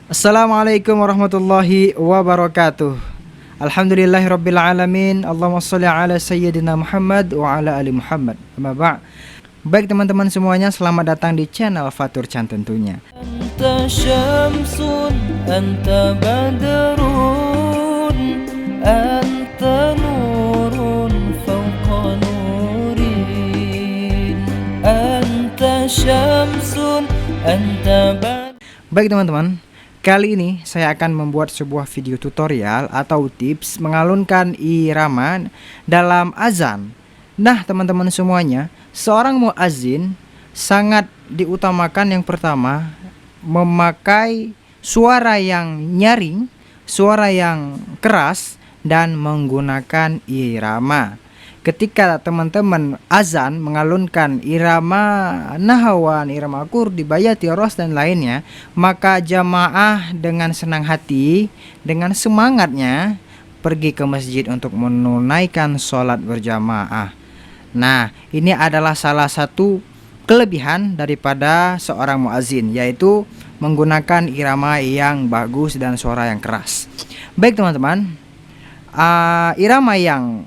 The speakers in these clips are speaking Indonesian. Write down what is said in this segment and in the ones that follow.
Assalamualaikum warahmatullahi wabarakatuh. Alhamdulillahirabbil alamin. Allahumma shalli ala sayyidina Muhammad wa ala ali Muhammad. Amma ba'. Baik teman-teman semuanya, selamat datang di channel Fatur Chan tentunya. Anta syamsun, anta badrun, anta nurun fawqa nurin. Anta syamsun, anta badrun. Baik teman-teman, kali ini saya akan membuat sebuah video tutorial atau tips mengalunkan irama dalam azan. Nah teman-teman semuanya, seorang muazzin sangat diutamakan yang pertama memakai suara yang nyaring, suara yang keras, dan menggunakan irama. Ketika teman-teman azan mengalunkan irama nahawan, irama kurdi, bayati, ros, dan lainnya, maka jamaah dengan senang hati, dengan semangatnya pergi ke masjid untuk menunaikan sholat berjamaah. Nah, ini adalah salah satu kelebihan daripada seorang muazzin, yaitu menggunakan irama yang bagus dan suara yang keras. Baik teman-teman, irama yang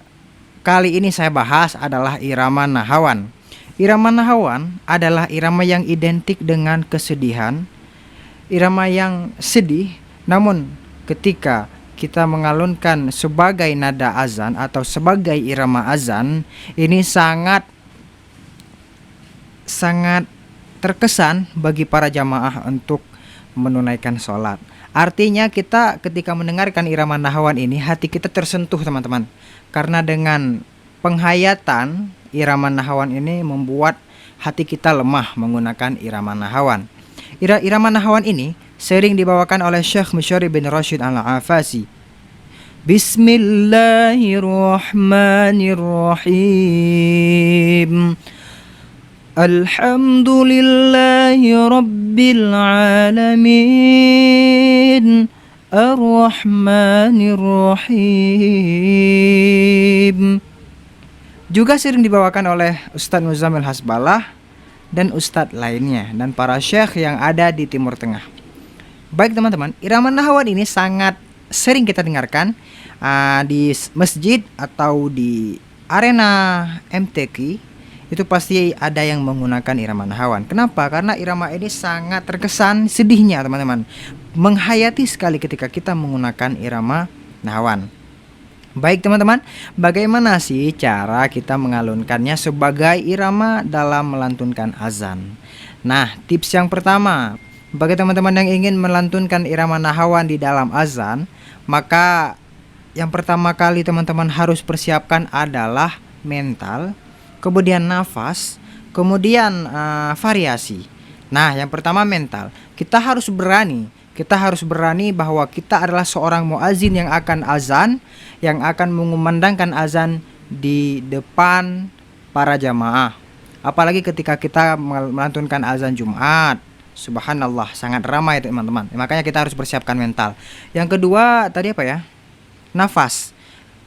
kali ini saya bahas adalah irama nahawan. Irama nahawan adalah irama yang identik dengan kesedihan, irama yang sedih, namun ketika kita mengalunkan sebagai nada azan atau sebagai irama azan, ini sangat terkesan bagi para jamaah untuk menunaikan sholat. Artinya kita ketika mendengarkan irama nahawan ini, hati kita tersentuh teman-teman. Karena dengan penghayatan irama nahawan ini membuat hati kita lemah menggunakan irama nahawan. Irama nahawan ini sering dibawakan oleh Syekh Musyari bin Rashid Al-Afasi. Bismillahirrahmanirrahim. Alhamdulillahi rabbil alamin. Ar-Rahmanir-Rahim. Juga sering dibawakan oleh Ustadz Muzamil Hasbalah dan ustadz lainnya dan para syekh yang ada di Timur Tengah. Baik teman-teman, irama nahawan ini sangat sering kita dengarkan di masjid atau di arena MTQ. Itu pasti ada yang menggunakan irama nahawan. Kenapa? Karena irama ini sangat terkesan sedihnya teman-teman. Menghayati sekali ketika kita menggunakan irama nahawan. Baik teman-teman, bagaimana sih cara kita mengalunkannya sebagai irama dalam melantunkan azan? Nah, tips yang pertama, bagi teman-teman yang ingin melantunkan irama nahawan di dalam azan, maka yang pertama kali teman-teman harus persiapkan adalah mental, kemudian nafas, kemudian variasi. Nah, yang pertama mental. Kita harus berani bahwa kita adalah seorang muazzin yang akan azan, yang akan mengumandangkan azan di depan para jamaah. Apalagi ketika kita melantunkan azan Jumat. Subhanallah, sangat ramai teman-teman. Makanya kita harus persiapkan mental. Yang kedua tadi apa ya? Nafas.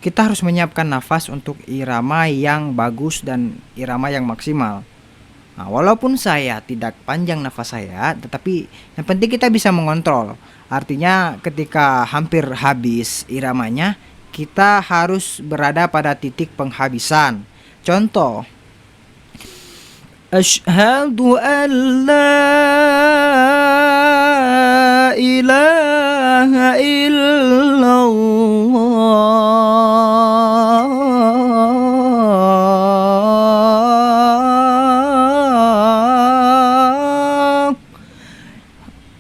Kita harus menyiapkan nafas untuk irama yang bagus dan irama yang maksimal. Nah, walaupun saya tidak panjang nafas saya, tetapi yang penting kita bisa mengontrol. Artinya ketika hampir habis iramanya, kita harus berada pada titik penghabisan. Contoh, asyhadu an la ilaha illallah.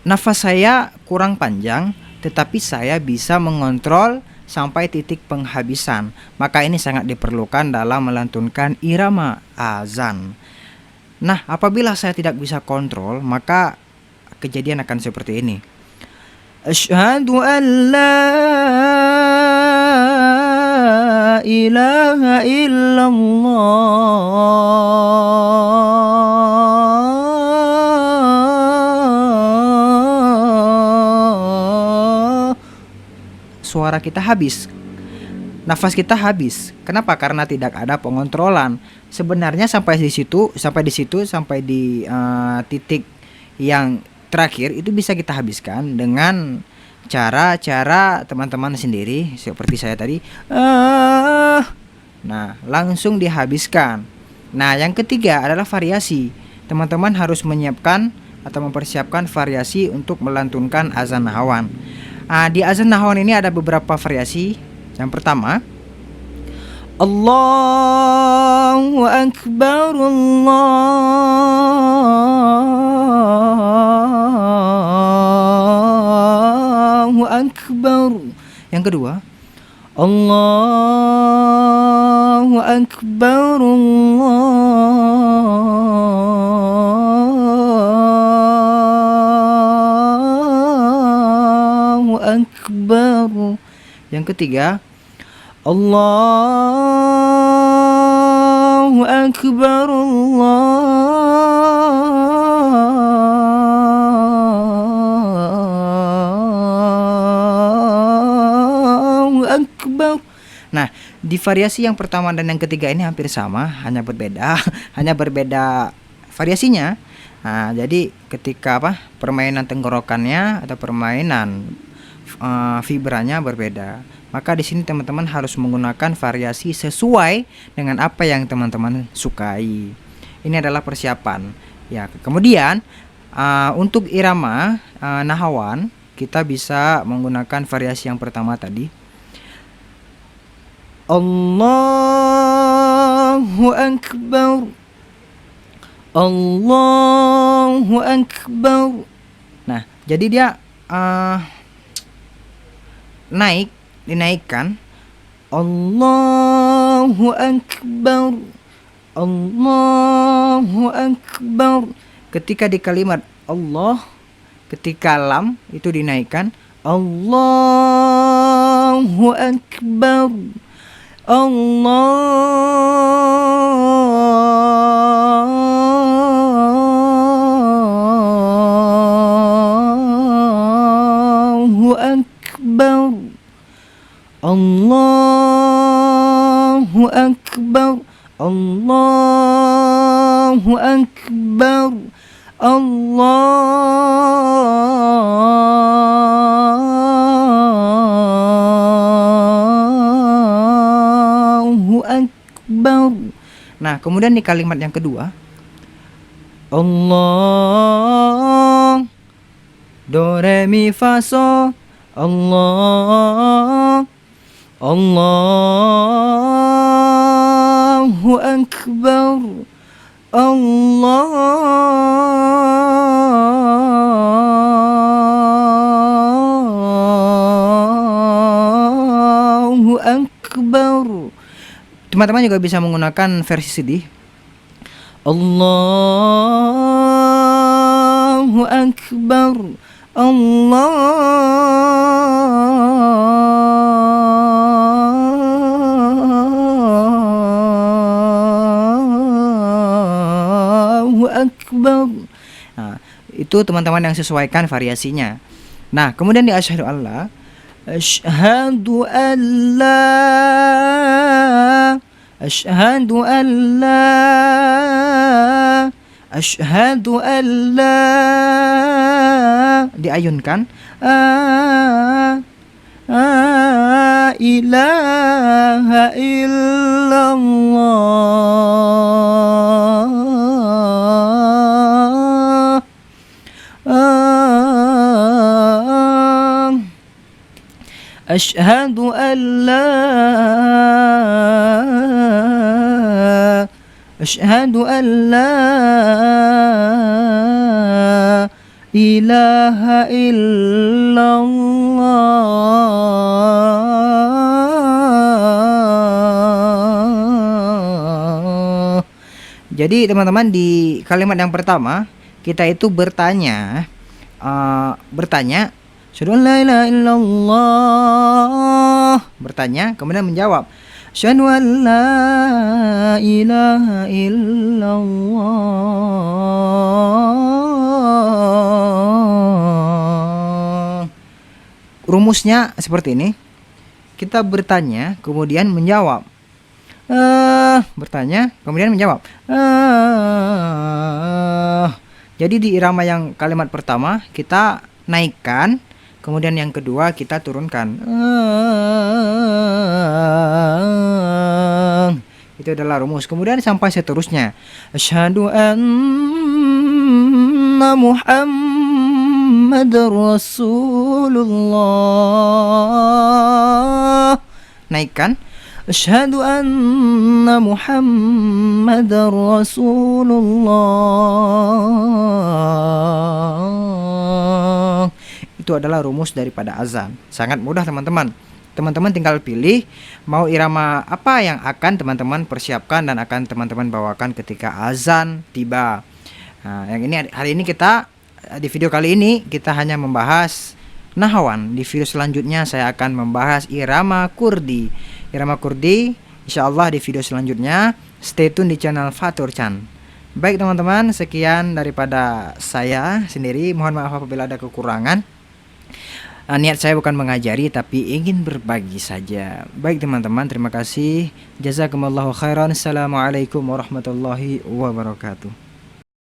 Nafas saya kurang panjang, tetapi saya bisa mengontrol sampai titik penghabisan. Maka ini sangat diperlukan dalam melantunkan irama azan. Nah, apabila saya tidak bisa kontrol, maka kejadian akan seperti ini. Asyhadu an la ilaha illallah. Suara kita habis, nafas kita habis. Kenapa? Karena tidak ada pengontrolan. Sebenarnya sampai di situ, sampai di titik yang terakhir itu bisa kita habiskan dengan cara-cara teman-teman sendiri seperti saya tadi. Nah, langsung dihabiskan. Nah, yang ketiga adalah variasi. Teman-teman harus menyiapkan atau mempersiapkan variasi untuk melantunkan azan nahawan. Di azan nahawan ini ada beberapa variasi. Yang pertama, Allahu Akbar, Allahu Akbar. Yang kedua, Allahu Akbar, Allahu Akbar. Yang ketiga, Allahu Akbar, Allahu Akbar. Nah, di variasi yang pertama dan yang ketiga ini hampir sama, hanya berbeda variasinya. Nah, jadi ketika permainan tenggorokannya atau permainan vibranya berbeda, maka di sini teman-teman harus menggunakan variasi sesuai dengan apa yang teman-teman sukai. Ini adalah persiapan. Ya, kemudian untuk irama nahawan kita bisa menggunakan variasi yang pertama tadi. Allahu Akbar, Allahu Akbar. Nah, jadi dia dinaikkan. Allahu Akbar, Allahu Akbar. Ketika di kalimat Allah, ketika lam itu dinaikkan. Allahu Akbar, Allahu Akbar, Allahu Akbar, Allahu Akbar, Allahu Akbar. Nah, kemudian di kalimat yang kedua, Allah, do re mi fa so, Allah, Allahu Akbar, Allahu Akbar. Teman-teman juga bisa menggunakan versi sedih. Allahu Akbar, Allahu Akbar. Nah, itu teman-teman yang sesuaikan variasinya. Nah, kemudian di asyhadu alla, asyhadu alla, asyhadu alla, asyhadu alla, diayunkan. Ilaha illallah, asyhadu an la, asyhadu an la ilaha illallah. Jadi teman-teman, di kalimat yang pertama kita itu bertanya, asyhadu an la ilaha illallah, bertanya, kemudian menjawab, asyhadu an la ilaha illallah. Rumusnya seperti ini. Kita bertanya, kemudian menjawab. Bertanya, kemudian menjawab. Jadi di irama yang kalimat pertama kita naikkan, kemudian yang kedua kita turunkan. Itu adalah rumus. Kemudian sampai seterusnya. Asyhadu anna Muhammadar Rasulullah. Naikkan. Asyhadu anna Muhammadar Rasulullah. Itu adalah rumus daripada azan. Sangat mudah teman-teman. Teman-teman tinggal pilih mau irama apa yang akan teman-teman persiapkan dan akan teman-teman bawakan ketika azan tiba. Nah, yang ini hari ini kita di video kali ini kita hanya membahas nahawan. Di video selanjutnya saya akan membahas irama kurdi. Irama kurdi insyaallah di video selanjutnya. Stay tune di channel Fatur Chan. Baik teman-teman, sekian daripada saya sendiri. Mohon maaf apabila ada kekurangan. Niat saya bukan mengajari tapi ingin berbagi saja. Baik teman-teman, terima kasih. Jazakumullahu khairan. Assalamualaikum warahmatullahi wabarakatuh.